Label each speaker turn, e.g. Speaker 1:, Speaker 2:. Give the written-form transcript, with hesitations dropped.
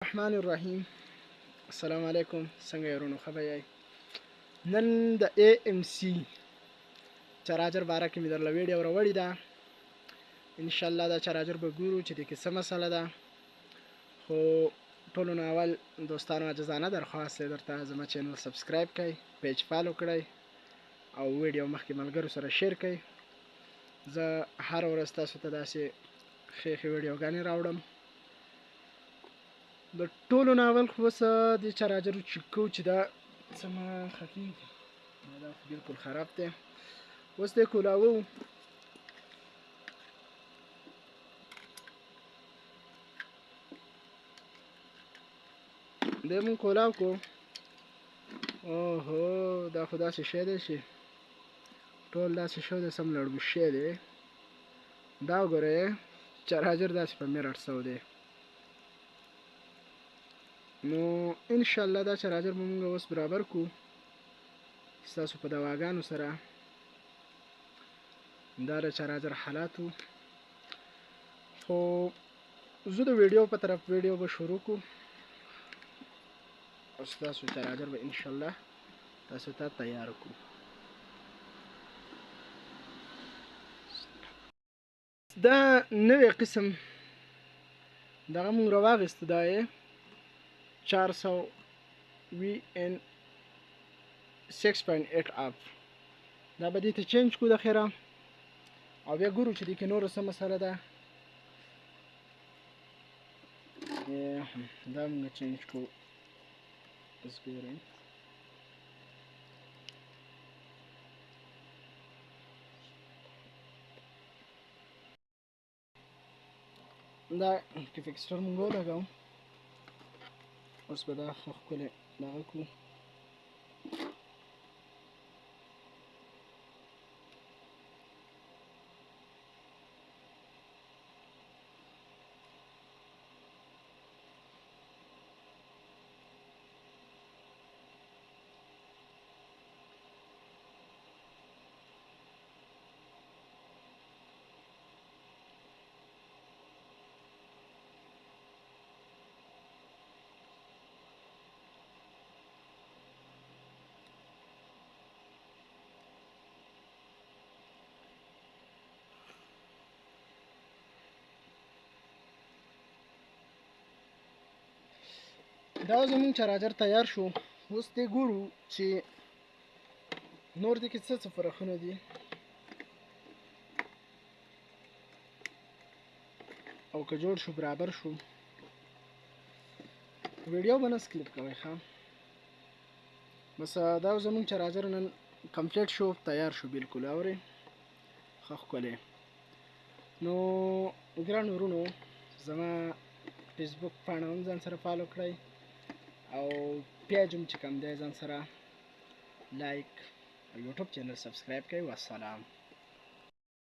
Speaker 1: الرحمن الرحیم. السلام علیکم. څنګه یې ورونو، ښه به یې؟ نن د AMC چارجر باره کې مې درله ویډیو راوړې ده. انشاءالله دا چارجر به ګورو چې دې کې څه مسله ده. خو ټولو نه اول دوستانو عاجزانه درخواست دی درته زما چینل سبسکرایب کړئ، پیج فالو کړئ او ویډیو مخکې ملګرو سره شیر کړئ. زه هره ورځ تاسو ته داسې ښې ښې ویډیوګانې راوړم. د ټولو نه اول خو اوس دې چارجر چک کوو چې دا څه ما خفېږي. دا خو بلکل خراب دی. اوس دې کولاوو. دې مونږ کولاو کړو. اوهو دا خو داسې شی دی چې ټول داسې شی دی، سم لړبوش شی دی. دا وګورئ چارجر داسې په میرټ سو دی. نو انشاءالله دا چارجر به مونږ اوس برابر کړو ستاسو په دواګانو سره. دا د چارجر حالات وو. خو زه د ویډیو په طرف ویډیو به شروع کړو او ستاسو چارجر به انشاءالله تاسو ته تیار کړو. دا نوی قسم دغه مونږ راواغېسته، دا یې 400 VN 6.8 اپ. دا به دې ته چینج کړو د خیره او بیا ګورو چې دې کې نوره څه مسله ده. دا مونږ چینج کړو. اوس ګورئ دا کې فکسچر مونږ ولګوو. اوس به دا ښه ښکلی دغه کړو. دا زمونږ چارجر تیار شو. اوس دې ګورو چې نور دې کې څه فرقونه دي او که جوړ شو برابر شو. ویډیو به نه سکیپ کوئ ښه. بس دا زمونږ چارجر نن کمپلیټ شو، تیار شو بلکل. اورئ ښه ښکلی. نو ګرانو ورونو زما فیسبوک پاڼه هم ځان سره فالو کړئ او پیج هم چې کوم دی ځان سره لایک او یوټیوب چینل سبسکرایب کړئ. والسلام.